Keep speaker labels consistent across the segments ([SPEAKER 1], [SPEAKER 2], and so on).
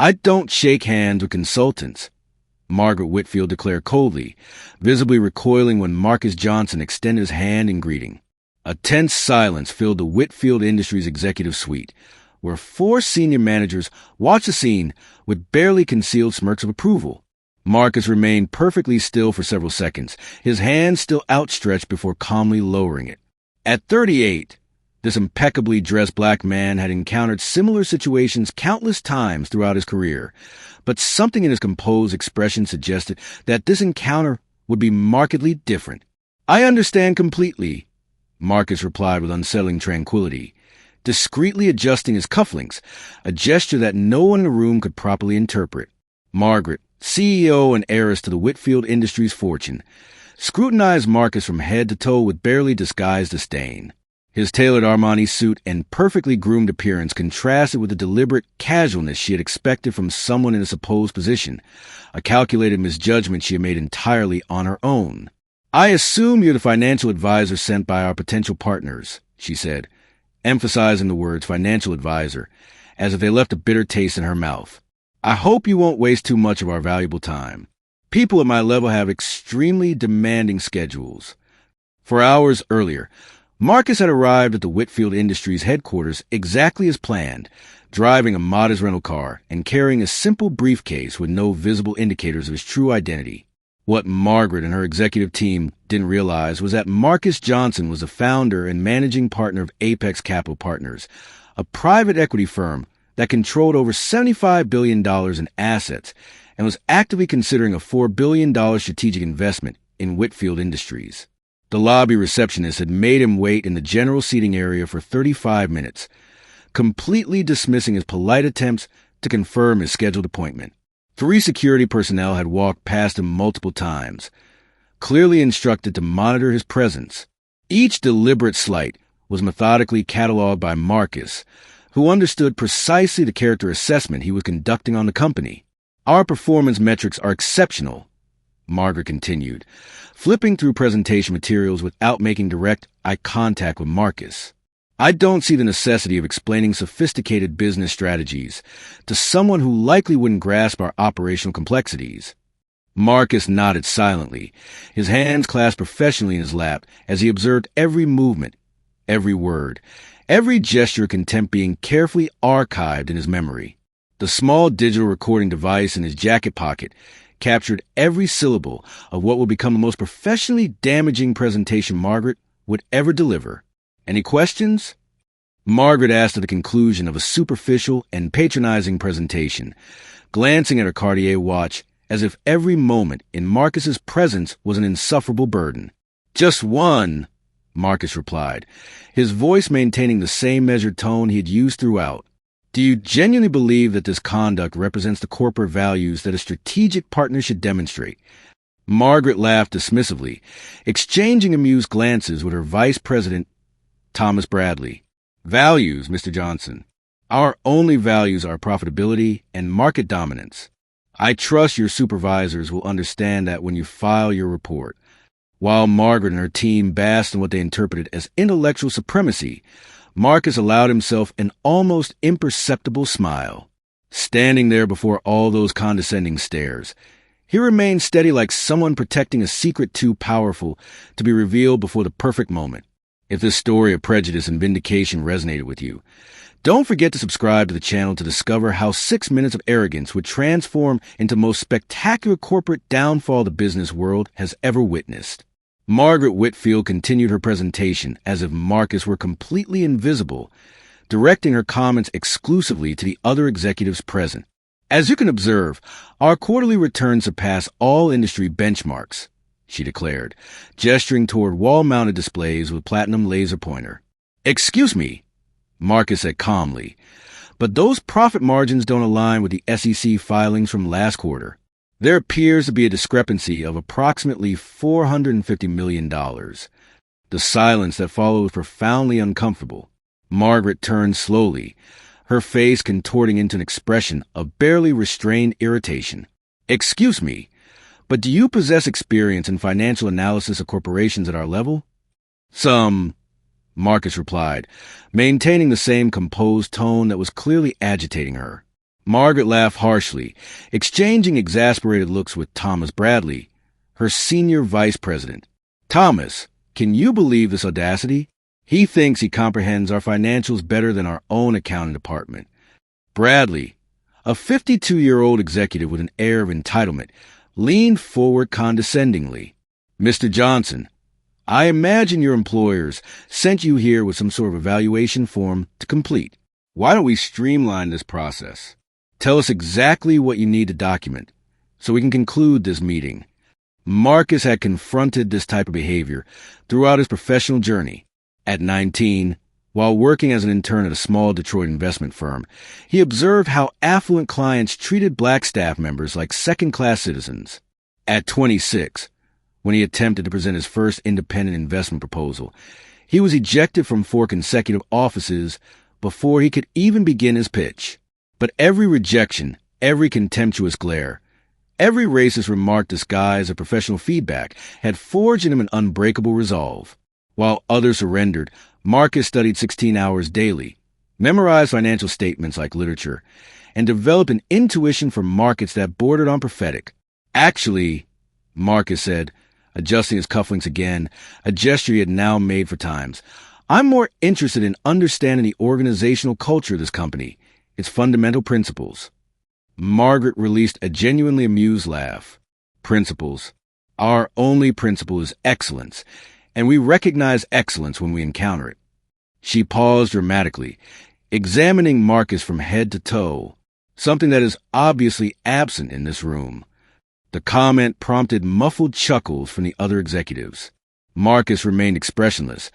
[SPEAKER 1] "I don't shake hands with consultants," Margaret Whitfield declared coldly, visibly recoiling when Marcus Johnson extended his hand in greeting. A tense silence filled the Whitfield Industries executive suite, where four senior managers watched the scene with barely concealed smirks of approval. Marcus remained perfectly still for several seconds, his hand still outstretched before calmly lowering it. At 38, this impeccably dressed black man had encountered similar situations countless times throughout his career, but something in his composed expression suggested that this encounter would be markedly different. "I understand completely," Marcus replied with unsettling tranquility, discreetly adjusting his cufflinks, a gesture that no one in the room could properly interpret. Margaret, CEO and heiress to the Whitfield Industries fortune, scrutinized Marcus from head to toe with barely disguised disdain. His tailored Armani suit and perfectly groomed appearance contrasted with the deliberate casualness she had expected from someone in a supposed position, a calculated misjudgment she had made entirely on her own. "I assume you're the financial advisor sent by our potential partners," she said, emphasizing the words financial advisor, as if they left a bitter taste in her mouth. "I hope you won't waste too much of our valuable time. People at my level have extremely demanding schedules." 4 hours earlier, Marcus had arrived at the Whitfield Industries headquarters exactly as planned, driving a modest rental car and carrying a simple briefcase with no visible indicators of his true identity. What Margaret and her executive team didn't realize was that Marcus Johnson was the founder and managing partner of Apex Capital Partners, a private equity firm that controlled over $75 billion in assets and was actively considering a $4 billion strategic investment in Whitfield Industries. The lobby receptionist had made him wait in the general seating area for 35 minutes, completely dismissing his polite attempts to confirm his scheduled appointment. 3 security personnel had walked past him multiple times, clearly instructed to monitor his presence. Each deliberate slight was methodically cataloged by Marcus, who understood precisely the character assessment he was conducting on the company. "Our performance metrics are exceptional," Margaret continued, flipping through presentation materials without making direct eye contact with Marcus. "I don't see the necessity of explaining sophisticated business strategies to someone who likely wouldn't grasp our operational complexities." Marcus nodded silently, his hands clasped professionally in his lap as he observed every movement, every word, every gesture of contempt being carefully archived in his memory. The small digital recording device in his jacket pocket captured every syllable of what would become the most professionally damaging presentation Margaret would ever deliver. "Any questions?" Margaret asked at the conclusion of a superficial and patronizing presentation, glancing at her Cartier watch as if every moment in Marcus's presence was an insufferable burden. "Just one," Marcus replied, his voice maintaining the same measured tone he had used throughout. "Do you genuinely believe that this conduct represents the corporate values that a strategic partner should demonstrate?" Margaret laughed dismissively, exchanging amused glances with her vice president, Thomas Bradley. "Values, Mr. Johnson. Our only values are profitability and market dominance. I trust your supervisors will understand that when you file your report." While Margaret and her team basked in what they interpreted as intellectual supremacy, Marcus allowed himself an almost imperceptible smile. Standing there before all those condescending stares, he remained steady like someone protecting a secret too powerful to be revealed before the perfect moment. If this story of prejudice and vindication resonated with you, don't forget to subscribe to the channel to discover how 6 minutes of arrogance would transform into the most spectacular corporate downfall the business world has ever witnessed. Margaret Whitfield continued her presentation as if Marcus were completely invisible, directing her comments exclusively to the other executives present. "As you can observe, our quarterly returns surpass all industry benchmarks," she declared, gesturing toward wall-mounted displays with platinum laser pointer. "Excuse me," Marcus said calmly, "but those profit margins don't align with the SEC filings from last quarter. There appears to be a discrepancy of approximately $450 million. The silence that followed was profoundly uncomfortable. Margaret turned slowly, her face contorting into an expression of barely restrained irritation. "Excuse me, but do you possess experience in financial analysis of corporations at our level?" "Some," Marcus replied, maintaining the same composed tone that was clearly agitating her. Margaret laughed harshly, exchanging exasperated looks with Thomas Bradley, her senior vice president. Thomas, can you believe this audacity? He thinks he comprehends our financials better than our own accounting department. Bradley, a 52-year-old executive with an air of entitlement, leaned forward condescendingly. Mr. Johnson, I imagine your employers sent you here with some sort of evaluation form to complete. Why don't we streamline this process? Tell us exactly what you need to document, so we can conclude this meeting. Marcus had confronted this type of behavior throughout his professional journey. At 19, while working as an intern at a small Detroit investment firm, he observed how affluent clients treated black staff members like second-class citizens. At 26, when he attempted to present his first independent investment proposal, he was ejected from 4 consecutive offices before he could even begin his pitch. But every rejection, every contemptuous glare, every racist remark disguised as professional feedback had forged in him an unbreakable resolve. While others surrendered, Marcus studied 16 hours daily, memorized financial statements like literature, and developed an intuition for markets that bordered on prophetic. Actually, Marcus said, adjusting his cufflinks again, a gesture he had now made for times, I'm more interested in understanding the organizational culture of this company, its fundamental principles. Margaret released a genuinely amused laugh. Principles. Our only principle is excellence, and we recognize excellence when we encounter it. She paused dramatically, examining Marcus from head to toe, something that is obviously absent in this room. The comment prompted muffled chuckles from the other executives. Marcus remained expressionless,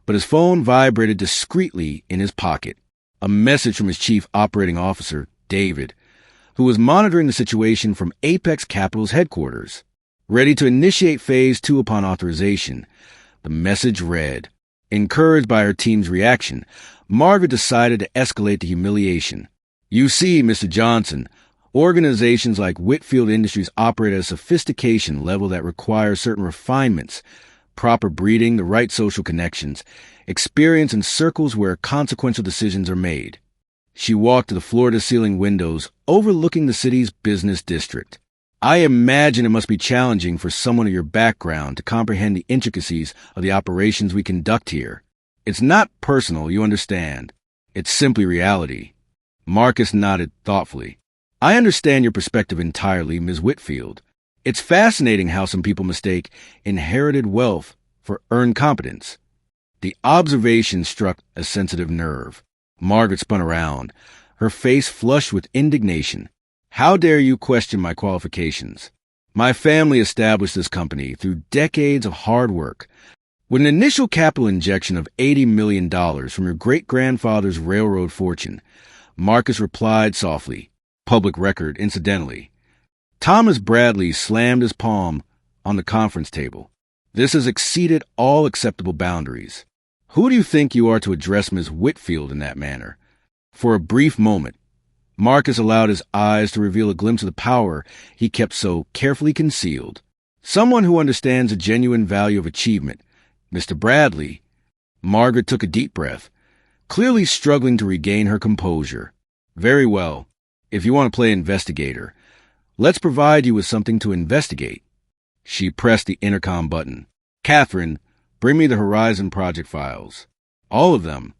[SPEAKER 1] but his phone vibrated discreetly in his pocket. A message from his chief operating officer, David, who was monitoring the situation from Apex Capital's headquarters. Ready to initiate Phase 2 upon authorization, the message read. Encouraged by her team's reaction, Margaret decided to escalate to humiliation. You see, Mr. Johnson, organizations like Whitfield Industries operate at a sophistication level that requires certain refinements, proper breeding, the right social connections, experience in circles where consequential decisions are made. She walked to the floor-to-ceiling windows overlooking the city's business district. I imagine it must be challenging for someone of your background to comprehend the intricacies of the operations we conduct here. It's not personal, you understand. It's simply reality. Marcus nodded thoughtfully. I understand your perspective entirely, Ms. Whitfield. It's fascinating how some people mistake inherited wealth for earned competence. The observation struck a sensitive nerve. Margaret spun around, her face flushed with indignation. How dare you question my qualifications? My family established this company through decades of hard work. With an initial capital injection of $80 million from your great-grandfather's railroad fortune, Marcus replied softly, public record, incidentally. Thomas Bradley slammed his palm on the conference table. This has exceeded all acceptable boundaries. Who do you think you are to address Miss Whitfield in that manner? For a brief moment, Marcus allowed his eyes to reveal a glimpse of the power he kept so carefully concealed. Someone who understands the genuine value of achievement. Mr. Bradley. Margaret took a deep breath, clearly struggling to regain her composure. Very well. If you want to play investigator, let's provide you with something to investigate. She pressed the intercom button. Catherine, bring me the Horizon Project files. All of them.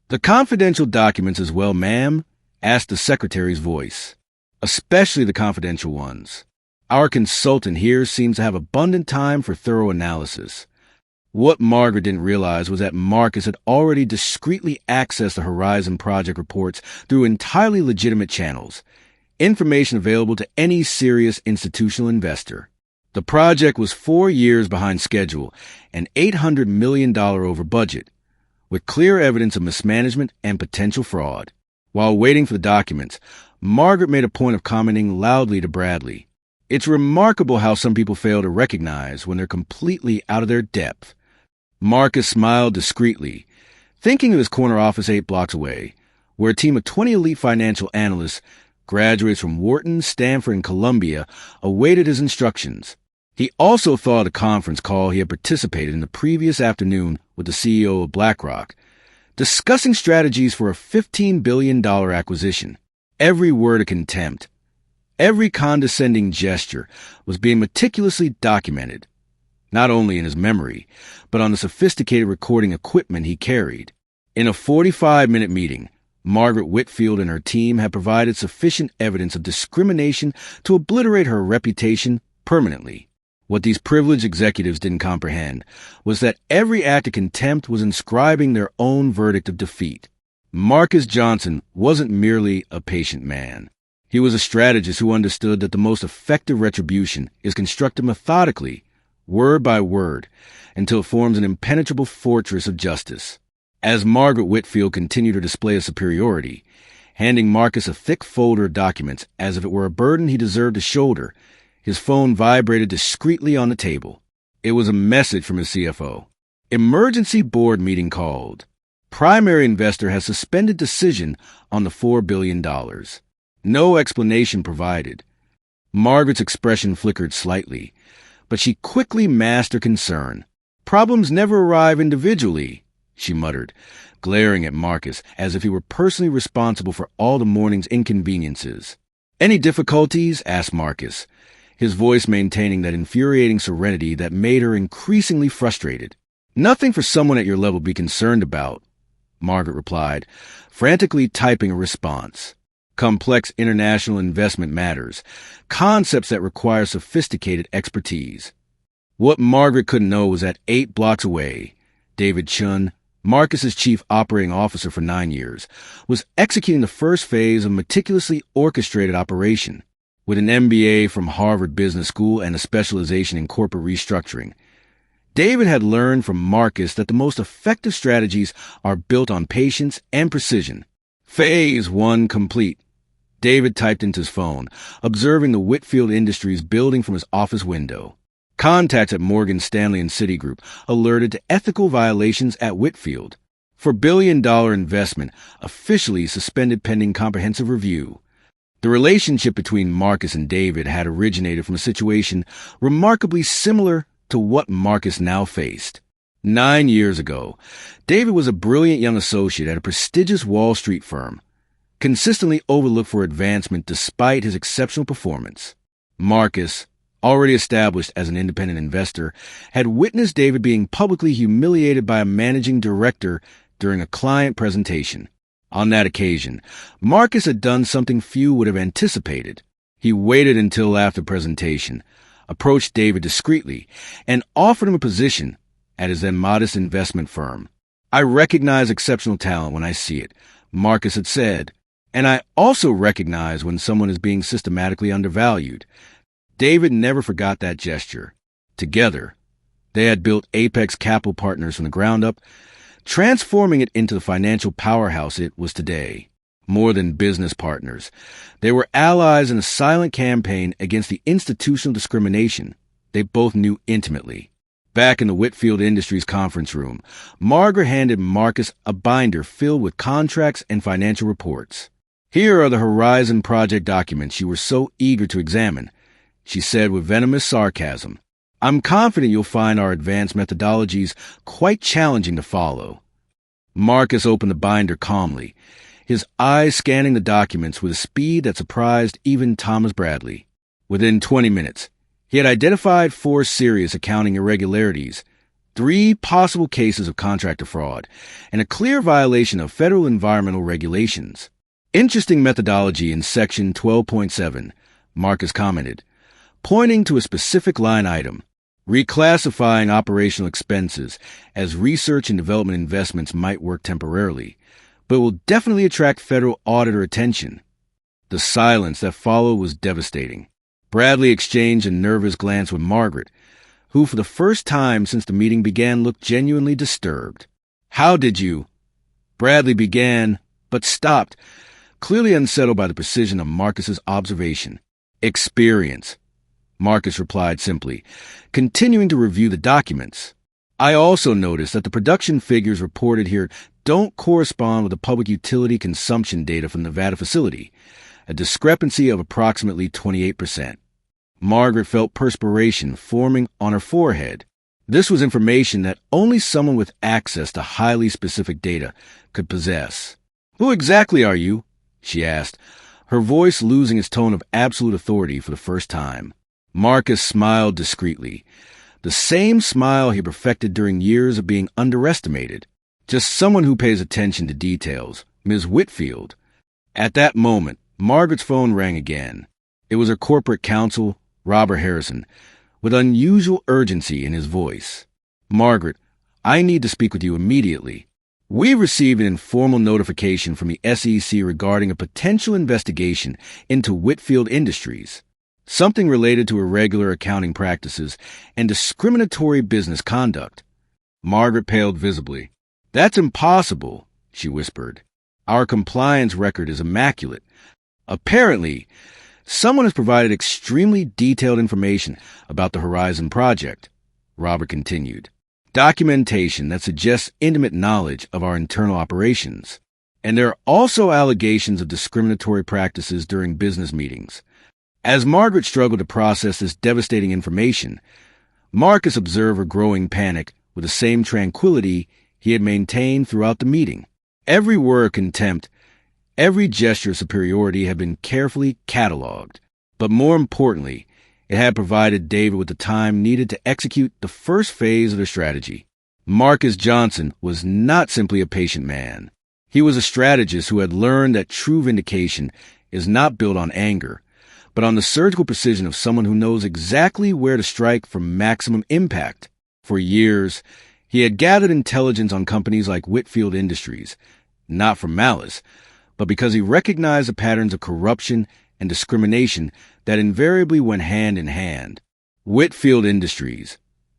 [SPEAKER 1] The confidential documents as well, ma'am, asked the secretary's voice. Especially the confidential ones. Our consultant here seems to have abundant time for thorough analysis. What Margaret didn't realize was that Marcus had already discreetly accessed the Horizon Project reports through entirely legitimate channels, information available to any serious institutional investor. The project was 4 years behind schedule and $800 million over budget, with clear evidence of mismanagement and potential fraud. While waiting for the documents, Margaret made a point of commenting loudly to Bradley. It's remarkable how some people fail to recognize when they're completely out of their depth. Marcus smiled discreetly, thinking of his corner office 8 blocks away, where a team of 20 elite financial analysts, graduates from Wharton, Stanford, and Columbia, awaited his instructions. He also thought of the conference call he had participated in the previous afternoon with the CEO of BlackRock, discussing strategies for a $15 billion acquisition. Every word of contempt, every condescending gesture was being meticulously documented, not only in his memory, but on the sophisticated recording equipment he carried. In a 45-minute meeting, Margaret Whitfield and her team had provided sufficient evidence of discrimination to obliterate her reputation permanently. What these privileged executives didn't comprehend was that every act of contempt was inscribing their own verdict of defeat. Marcus Johnson wasn't merely a patient man. He was a strategist who understood that the most effective retribution is constructed methodically, word by word, until it forms an impenetrable fortress of justice. As Margaret Whitfield continued her display of superiority, handing Marcus a thick folder of documents as if it were a burden he deserved to shoulder, his phone vibrated discreetly on the table. It was a message from his CFO. Emergency board meeting called. Primary investor has suspended decision on the $4 billion. No explanation provided. Margaret's expression flickered slightly, but she quickly masked her concern. Problems never arrive individually, she muttered, glaring at Marcus as if he were personally responsible for all the morning's inconveniences. Any difficulties? Asked Marcus, his voice maintaining that infuriating serenity that made her increasingly frustrated. Nothing for someone at your level to be concerned about, Margaret replied, frantically typing a response. Complex international investment matters, concepts that require sophisticated expertise. What Margaret couldn't know was that 8 blocks away, David Chun, Marcus's chief operating officer for 9 years, was executing the first phase of a meticulously orchestrated operation. With an MBA from Harvard Business School and a specialization in corporate restructuring, David had learned from Marcus that the most effective strategies are built on patience and precision. Phase 1 complete. David typed into his phone, observing the Whitfield Industries building from his office window. Contacts at Morgan Stanley and Citigroup alerted to ethical violations at Whitfield. For billion-dollar investment, officially suspended pending comprehensive review. The relationship between Marcus and David had originated from a situation remarkably similar to what Marcus now faced. 9 years ago, David was a brilliant young associate at a prestigious Wall Street firm, consistently overlooked for advancement despite his exceptional performance. Marcus, already established as an independent investor, had witnessed David being publicly humiliated by a managing director during a client presentation. On that occasion, Marcus had done something few would have anticipated. He waited until after presentation, approached David discreetly, and offered him a position at his then modest investment firm. I recognize exceptional talent when I see it, Marcus had said, and I also recognize when someone is being systematically undervalued. David never forgot that gesture. Together, they had built Apex Capital Partners from the ground up, transforming it into the financial powerhouse it was today. More than business partners, they were allies in a silent campaign against the institutional discrimination they both knew intimately. Back in the Whitfield Industries conference room, Margaret handed Marcus a binder filled with contracts and financial reports. Here are the Horizon Project documents you were so eager to examine, she said with venomous sarcasm. I'm confident you'll find our advanced methodologies quite challenging to follow. Marcus opened the binder calmly, his eyes scanning the documents with a speed that surprised even Thomas Bradley. Within 20 minutes, he had identified 4 serious accounting irregularities, 3 possible cases of contractor fraud, and a clear violation of federal environmental regulations. Interesting methodology in Section 12.7, Marcus commented, pointing to a specific line item. Reclassifying operational expenses as research and development investments might work temporarily, but will definitely attract federal auditor attention. The silence that followed was devastating. Bradley exchanged a nervous glance with Margaret, who for the first time since the meeting began looked genuinely disturbed. How did you? Bradley began, but stopped, clearly unsettled by the precision of Marcus's observation. Experience, Marcus replied simply, continuing to review the documents. I also noticed that the production figures reported here don't correspond with the public utility consumption data from the Nevada facility, a discrepancy of approximately 28%. Margaret felt perspiration forming on her forehead. This was information that only someone with access to highly specific data could possess. Who exactly are you? She asked, her voice losing its tone of absolute authority for the first time. Marcus smiled discreetly, the same smile he perfected during years of being underestimated. Just someone who pays attention to details, Ms. Whitfield. At that moment, Margaret's phone rang again. It was her corporate counsel, Robert Harrison, with unusual urgency in his voice. "Margaret, I need to speak with you immediately. We received an informal notification from the SEC regarding a potential investigation into Whitfield Industries, something related to irregular accounting practices and discriminatory business conduct." Margaret paled visibly. "That's impossible," she whispered. "Our compliance record is immaculate. Apparently, someone has provided extremely detailed information about the Horizon Project," Robert continued. "Documentation that suggests intimate knowledge of our internal operations. And there are also allegations of discriminatory practices during business meetings." As Margaret struggled to process this devastating information, Marcus observed her growing panic with the same tranquility he had maintained throughout the meeting. Every word of contempt, every gesture of superiority had been carefully cataloged. But more importantly, it had provided David with the time needed to execute the first phase of the strategy. Marcus Johnson was not simply a patient man. He was a strategist who had learned that true vindication is not built on anger, but on the surgical precision of someone who knows exactly where to strike for maximum impact. For years, he had gathered intelligence on companies like Whitfield Industries, not from malice, but because he recognized the patterns of corruption and discrimination that invariably went hand in hand. Whitfield Industries,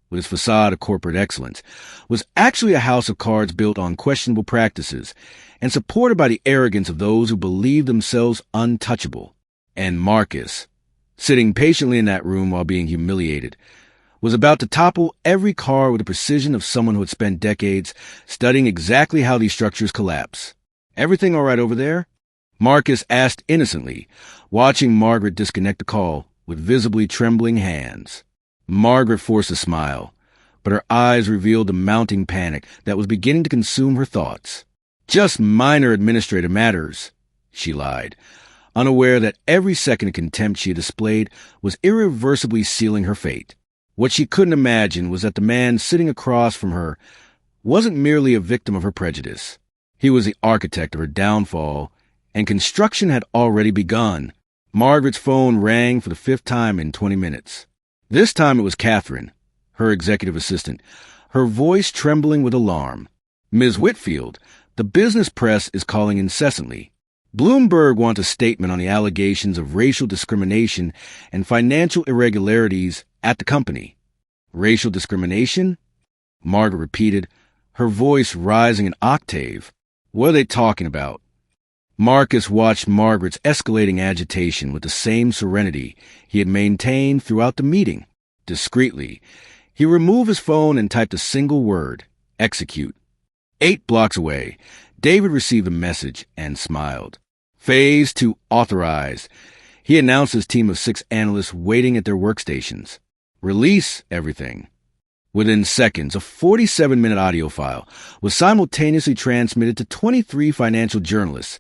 [SPEAKER 1] with its facade of corporate excellence, was actually a house of cards built on questionable practices and supported by the arrogance of those who believed themselves untouchable. And Marcus, sitting patiently in that room while being humiliated, was about to topple every card with the precision of someone who had spent decades studying exactly how these structures collapse. "Everything all right over there?" Marcus asked innocently, watching Margaret disconnect the call with visibly trembling hands. Margaret forced a smile, but her eyes revealed the mounting panic that was beginning to consume her thoughts. "Just minor administrative matters," she lied, unaware that every second of contempt she had displayed was irreversibly sealing her fate. What she couldn't imagine was that the man sitting across from her wasn't merely a victim of her prejudice. He was the architect of her downfall, and construction had already begun. Margaret's phone rang for the 5th time in 20 minutes. This time it was Catherine, her executive assistant, her voice trembling with alarm. "Ms. Whitfield, the business press is calling incessantly. Bloomberg wants a statement on the allegations of racial discrimination and financial irregularities at the company." "Racial discrimination?" Margaret repeated, her voice rising an octave. "What are they talking about?" Marcus watched Margaret's escalating agitation with the same serenity he had maintained throughout the meeting. Discreetly, he removed his phone and typed a single word: execute. 8 blocks away, David received a message and smiled. "Phase 2 authorized." He announced his team of 6 analysts waiting at their workstations. "Release everything." Within seconds, a 47-minute audio file was simultaneously transmitted to 23 financial journalists,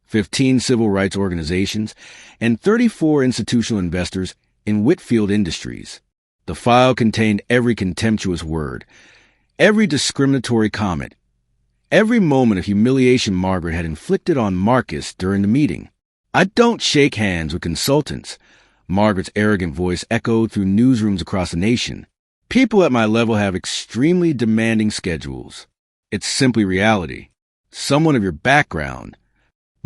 [SPEAKER 1] 15 civil rights organizations, and 34 institutional investors in Whitfield Industries. The file contained every contemptuous word, every discriminatory comment, every moment of humiliation Margaret had inflicted on Marcus during the meeting. "I don't shake hands with consultants," Margaret's arrogant voice echoed through newsrooms across the nation. "People at my level have extremely demanding schedules. It's simply reality. Someone of your background."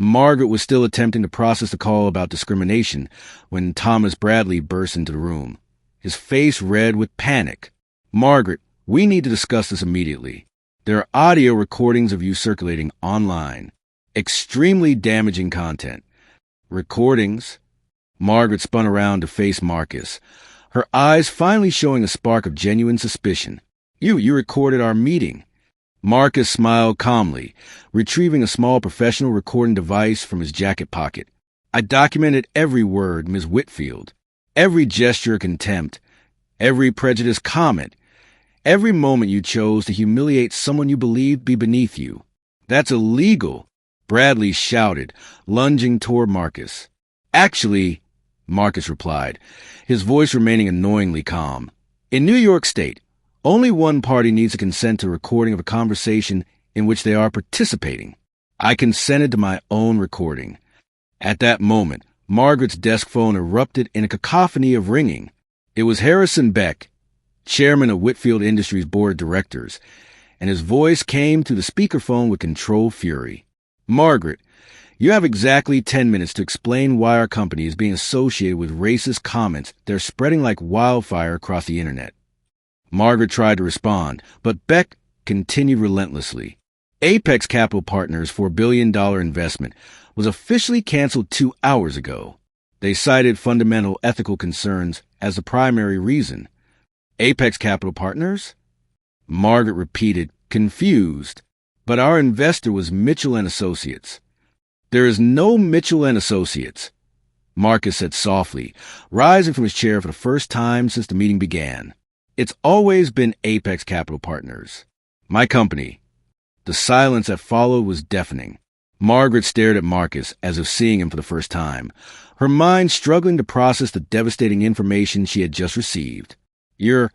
[SPEAKER 1] Margaret was still attempting to process the call about discrimination when Thomas Bradley burst into the room, his face red with panic. "Margaret, we need to discuss this immediately. There are audio recordings of you circulating online. Extremely damaging content." "Recordings?" Margaret spun around to face Marcus, her eyes finally showing a spark of genuine suspicion. You recorded our meeting." Marcus smiled calmly, retrieving a small professional recording device from his jacket pocket. "I documented every word, Ms. Whitfield, every gesture of contempt, every prejudiced comment, every moment you chose to humiliate someone you believed to be beneath you. That's illegal." Bradley shouted, lunging toward Marcus. Actually, Marcus replied, his voice remaining annoyingly calm. In New York State, only one party needs to consent to a recording of a conversation in which they are participating. I consented to my own recording. At that moment, Margaret's desk phone erupted in a cacophony of ringing. It was Harrison Beck, chairman of Whitfield Industries Board of Directors, and his voice came through the speakerphone with controlled fury. Margaret, you have exactly 10 minutes to explain why our company is being associated with racist comments that are spreading like wildfire across the internet. Margaret tried to respond, but Beck continued relentlessly. Apex Capital Partners' $4 billion investment was officially canceled 2 hours ago. They cited fundamental ethical concerns as the primary reason. Apex Capital Partners? Margaret repeated, confused. But our investor was Mitchell & Associates. There is no Mitchell & Associates, Marcus said softly, rising from his chair for the first time since the meeting began. It's always been Apex Capital Partners. My company. The silence that followed was deafening. Margaret stared at Marcus as if seeing him for the first time, her mind struggling to process the devastating information she had just received. You're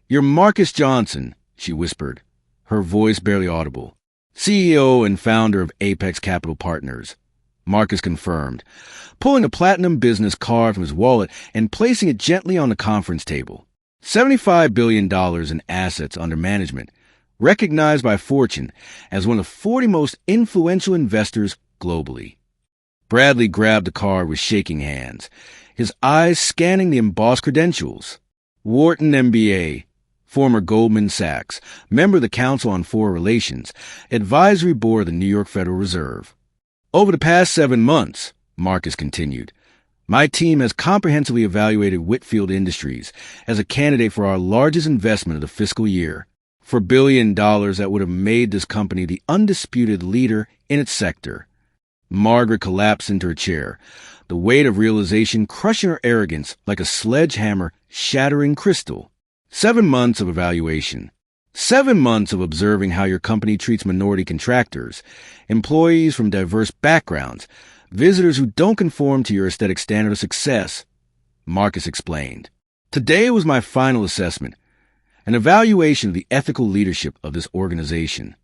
[SPEAKER 1] Marcus Johnson, she whispered, her voice barely audible. CEO and founder of Apex Capital Partners, Marcus confirmed, pulling a platinum business card from his wallet and placing it gently on the conference table. $75 billion in assets under management, recognized by Fortune as one of the 40 most influential investors globally. Bradley grabbed the card with shaking hands, his eyes scanning the embossed credentials. Wharton MBA, former Goldman Sachs, member of the Council on Foreign Relations, advisory board of the New York Federal Reserve. Over the past 7 months, Marcus continued, my team has comprehensively evaluated Whitfield Industries as a candidate for our largest investment of the fiscal year, for $1 billion that would have made this company the undisputed leader in its sector. Margaret collapsed into her chair, the weight of realization crushing her arrogance like a sledgehammer shattering crystal. 7 months of evaluation. 7 months of observing how your company treats minority contractors, employees from diverse backgrounds, visitors who don't conform to your aesthetic standard of success, Marcus explained. Today was my final assessment, an evaluation of the ethical leadership of this organization.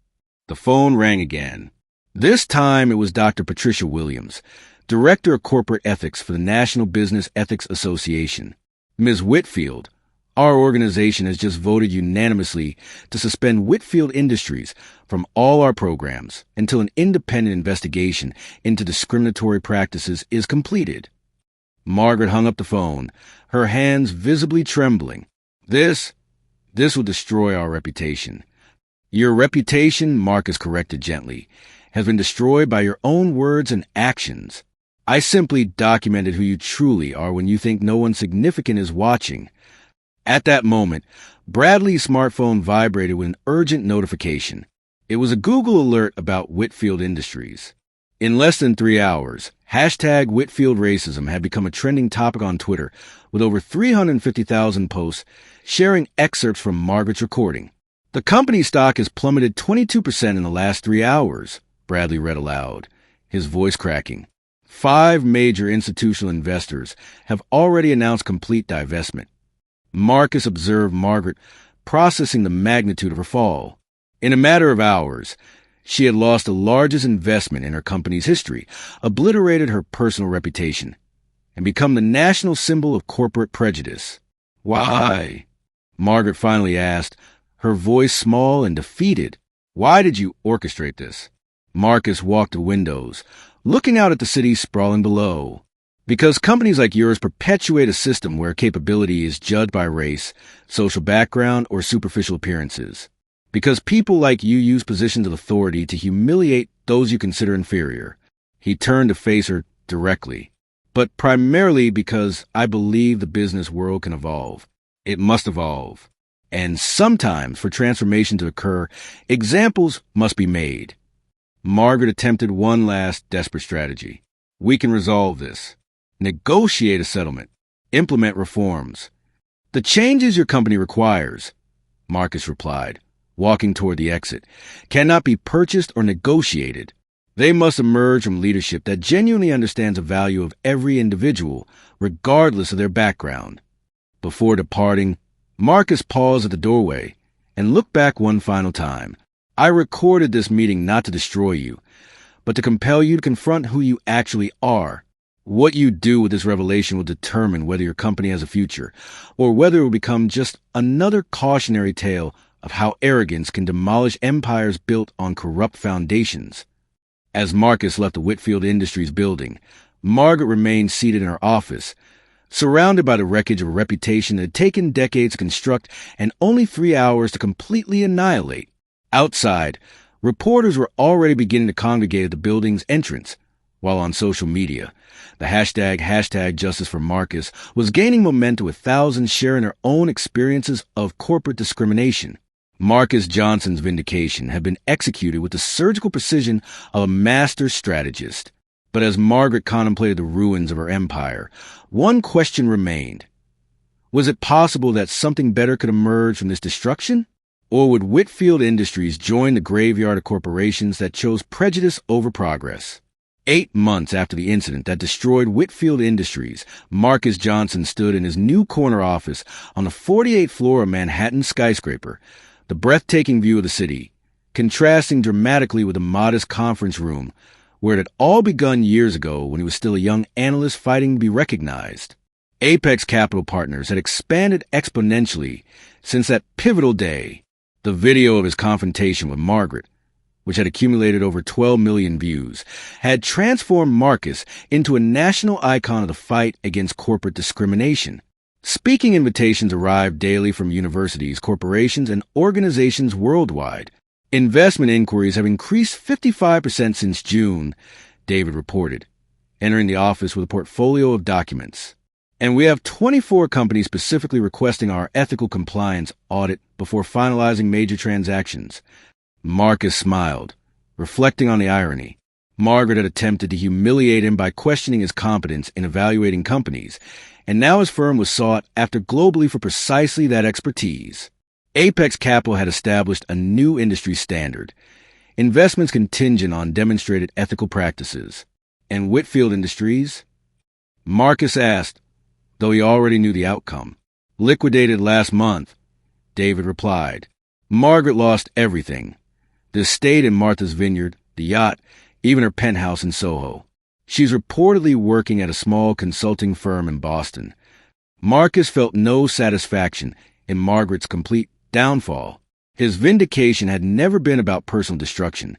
[SPEAKER 1] The phone rang again. This time it was Dr. Patricia Williams, Director of Corporate Ethics for the National Business Ethics Association. Ms. Whitfield, our organization has just voted unanimously to suspend Whitfield Industries from all our programs until an independent investigation into discriminatory practices is completed. Margaret hung up the phone, her hands visibly trembling. This will destroy our reputation. Your reputation, Marcus corrected gently, has been destroyed by your own words and actions. I simply documented who you truly are when you think no one significant is watching. At that moment, Bradley's smartphone vibrated with an urgent notification. It was a Google alert about Whitfield Industries. In less than 3 hours, hashtag Whitfield Racism had become a trending topic on Twitter, with over 350,000 posts sharing excerpts from Margaret's recording. The company stock has plummeted 22% in the last 3 hours, Bradley read aloud, his voice cracking. 5 major institutional investors have already announced complete divestment. Marcus observed Margaret processing the magnitude of her fall. In a matter of hours, she had lost the largest investment in her company's history, obliterated her personal reputation, and become the national symbol of corporate prejudice. Why? Margaret finally asked, her voice small and defeated. Why did you orchestrate this? Marcus walked to windows, looking out at the city sprawling below. Because companies like yours perpetuate a system where capability is judged by race, social background, or superficial appearances. Because people like you use positions of authority to humiliate those you consider inferior. He turned to face her directly. But primarily because I believe the business world can evolve. It must evolve. And sometimes, for transformation to occur, examples must be made. Margaret attempted one last desperate strategy. We can resolve this. Negotiate a settlement. Implement reforms. The changes your company requires, Marcus replied, walking toward the exit, cannot be purchased or negotiated. They must emerge from leadership that genuinely understands the value of every individual, regardless of their background. Before departing, Marcus paused at the doorway and looked back one final time. I recorded this meeting not to destroy you, but to compel you to confront who you actually are. What you do with this revelation will determine whether your company has a future, or whether it will become just another cautionary tale of how arrogance can demolish empires built on corrupt foundations. As Marcus left the Whitfield Industries building, Margaret remained seated in her office, surrounded by the wreckage of a reputation that had taken decades to construct and only 3 hours to completely annihilate. Outside, reporters were already beginning to congregate at the building's entrance, while on social media, the hashtag Justice for Marcus was gaining momentum with thousands sharing their own experiences of corporate discrimination. Marcus Johnson's vindication had been executed with the surgical precision of a master strategist. But as Margaret contemplated the ruins of her empire, one question remained. Was it possible that something better could emerge from this destruction? Or would Whitfield Industries join the graveyard of corporations that chose prejudice over progress? 8 months after the incident that destroyed Whitfield Industries, Marcus Johnson stood in his new corner office on the 48th floor of Manhattan's skyscraper, the breathtaking view of the city, contrasting dramatically with the modest conference room where it had all begun years ago when he was still a young analyst fighting to be recognized. Apex Capital Partners had expanded exponentially since that pivotal day. The video of his confrontation with Margaret, which had accumulated over 12 million views, had transformed Marcus into a national icon of the fight against corporate discrimination. Speaking invitations arrived daily from universities, corporations, and organizations worldwide. Investment inquiries have increased 55% since June, David reported, entering the office with a portfolio of documents. And we have 24 companies specifically requesting our ethical compliance audit before finalizing major transactions. Marcus smiled, reflecting on the irony. Margaret had attempted to humiliate him by questioning his competence in evaluating companies, and now his firm was sought after globally for precisely that expertise. Apex Capital had established a new industry standard, investments contingent on demonstrated ethical practices. And Whitfield Industries? Marcus asked, though he already knew the outcome. Liquidated last month, David replied. Margaret lost everything. The estate in Martha's Vineyard, the yacht, even her penthouse in Soho. She's reportedly working at a small consulting firm in Boston. Marcus felt no satisfaction in Margaret's complete downfall. His vindication had never been about personal destruction,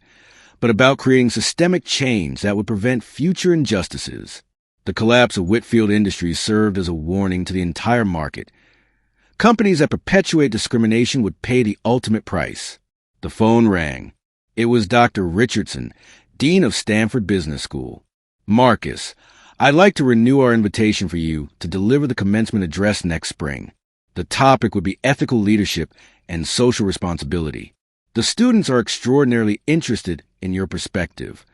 [SPEAKER 1] but about creating systemic change that would prevent future injustices. The collapse of Whitfield Industries served as a warning to the entire market. Companies that perpetuate discrimination would pay the ultimate price. The phone rang. It was Dr. Richardson, Dean of Stanford Business School. Marcus, I'd like to renew our invitation for you to deliver the commencement address next spring. The topic would be ethical leadership and social responsibility. The students are extraordinarily interested in your perspective.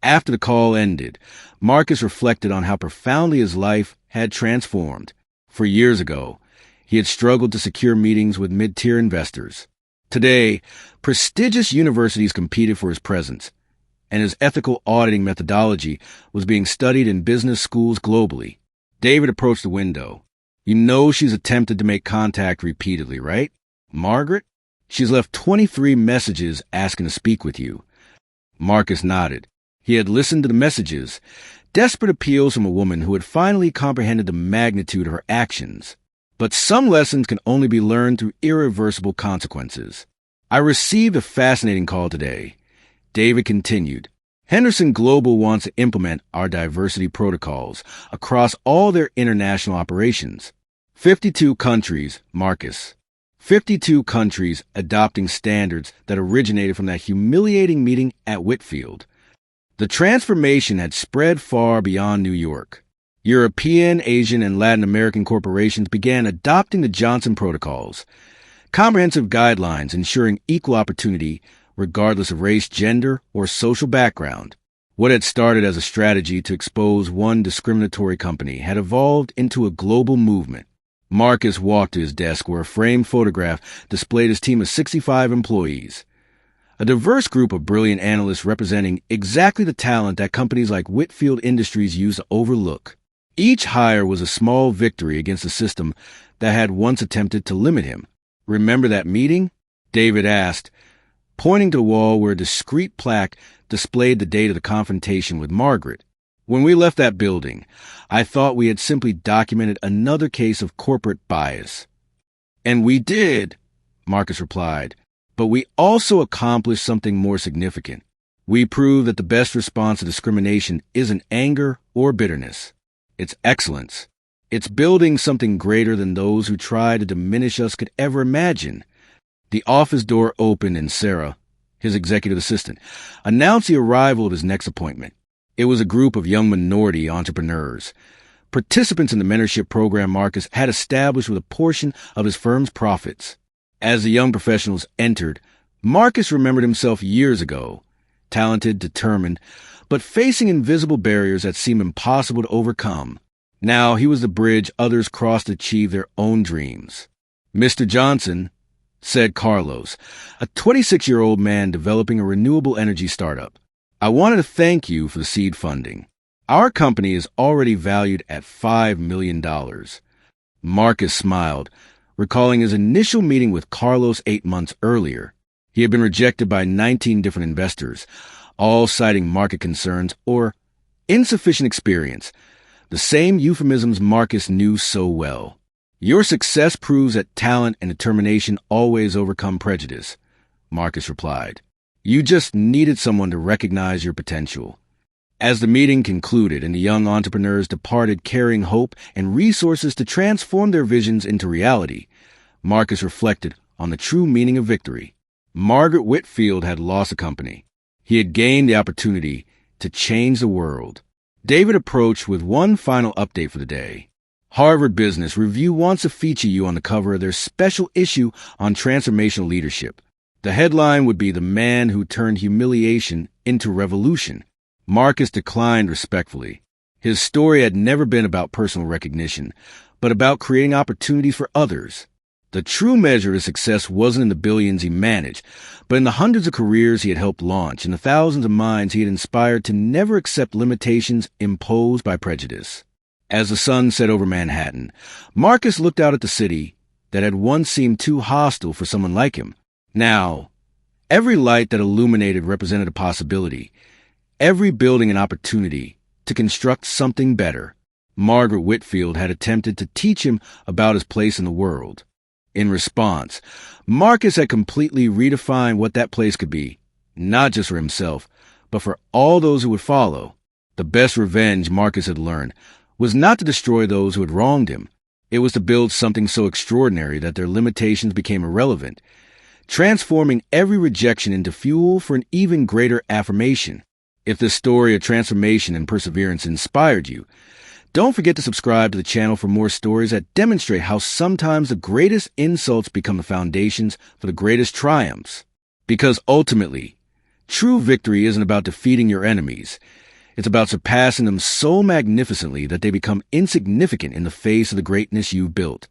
[SPEAKER 1] After the call ended, Marcus reflected on how profoundly his life had transformed. For years ago, he had struggled to secure meetings with mid-tier investors. Today, prestigious universities competed for his presence, and his ethical auditing methodology was being studied in business schools globally. David approached the window. You know she's attempted to make contact repeatedly, right? Margaret? She's left 23 messages asking to speak with you. Marcus nodded. He had listened to the messages, desperate appeals from a woman who had finally comprehended the magnitude of her actions. But some lessons can only be learned through irreversible consequences. I received a fascinating call today. David continued. Henderson Global wants to implement our diversity protocols across all their international operations. 52 countries, Marcus. 52 countries adopting standards that originated from that humiliating meeting at Whitfield. The transformation had spread far beyond New York. European, Asian, and Latin American corporations began adopting the Johnson protocols, comprehensive guidelines ensuring equal opportunity regardless of race, gender, or social background. What had started as a strategy to expose one discriminatory company had evolved into a global movement. Marcus walked to his desk where a framed photograph displayed his team of 65 employees. a diverse group of brilliant analysts representing exactly the talent that companies like Whitfield Industries use to overlook. Each hire was a small victory against a system that had once attempted to limit him. "Remember that meeting?" David asked, pointing to the wall where a discreet plaque displayed the date of the confrontation with Margaret. "When we left that building, I thought we had simply documented another case of corporate bias." "And we did," Marcus replied, "but we also accomplished something more significant. We proved that the best response to discrimination isn't anger or bitterness. It's excellence. It's building something greater than those who try to diminish us could ever imagine." The office door opened and Sarah, his executive assistant, announced the arrival of his next appointment. It was a group of young minority entrepreneurs, participants in the mentorship program Marcus had established with a portion of his firm's profits. As the young professionals entered, Marcus remembered himself years ago, talented, determined, but facing invisible barriers that seemed impossible to overcome. Now he was the bridge others crossed to achieve their own dreams. "Mr. Johnson," said Carlos, a 26-year-old man developing a renewable energy startup, "I wanted to thank you for the seed funding. Our company is already valued at $5 million. Marcus smiled, recalling his initial meeting with Carlos 8 months earlier. He had been rejected by 19 different investors, all citing market concerns or insufficient experience, the same euphemisms Marcus knew so well. "Your success proves that talent and determination always overcome prejudice," Marcus replied. "You just needed someone to recognize your potential." As the meeting concluded and the young entrepreneurs departed carrying hope and resources to transform their visions into reality, Marcus reflected on the true meaning of victory. Margaret Whitfield had lost a company. He had gained the opportunity to change the world. David approached with one final update for the day. Harvard Business Review wants to feature you on the cover of their special issue on transformational leadership. The headline would be "The Man Who Turned Humiliation into Revolution." Marcus declined respectfully. His story had never been about personal recognition, but about creating opportunities for others. The true measure of his success wasn't in the billions he managed, but in the hundreds of careers he had helped launch and the thousands of minds he had inspired to never accept limitations imposed by prejudice. As the sun set over Manhattan, Marcus looked out at the city that had once seemed too hostile for someone like him. Now, every light that illuminated represented a possibility, every building an opportunity to construct something better. Margaret Whitfield had attempted to teach him about his place in the world. In response, Marcus had completely redefined what that place could be, not just for himself, but for all those who would follow. The best revenge, Marcus had learned, was not to destroy those who had wronged him. It was to build something so extraordinary that their limitations became irrelevant, transforming every rejection into fuel for an even greater affirmation. If this story of transformation and perseverance inspired you, don't forget to subscribe to the channel for more stories that demonstrate how sometimes the greatest insults become the foundations for the greatest triumphs. Because ultimately, true victory isn't about defeating your enemies. It's about surpassing them so magnificently that they become insignificant in the face of the greatness you've built.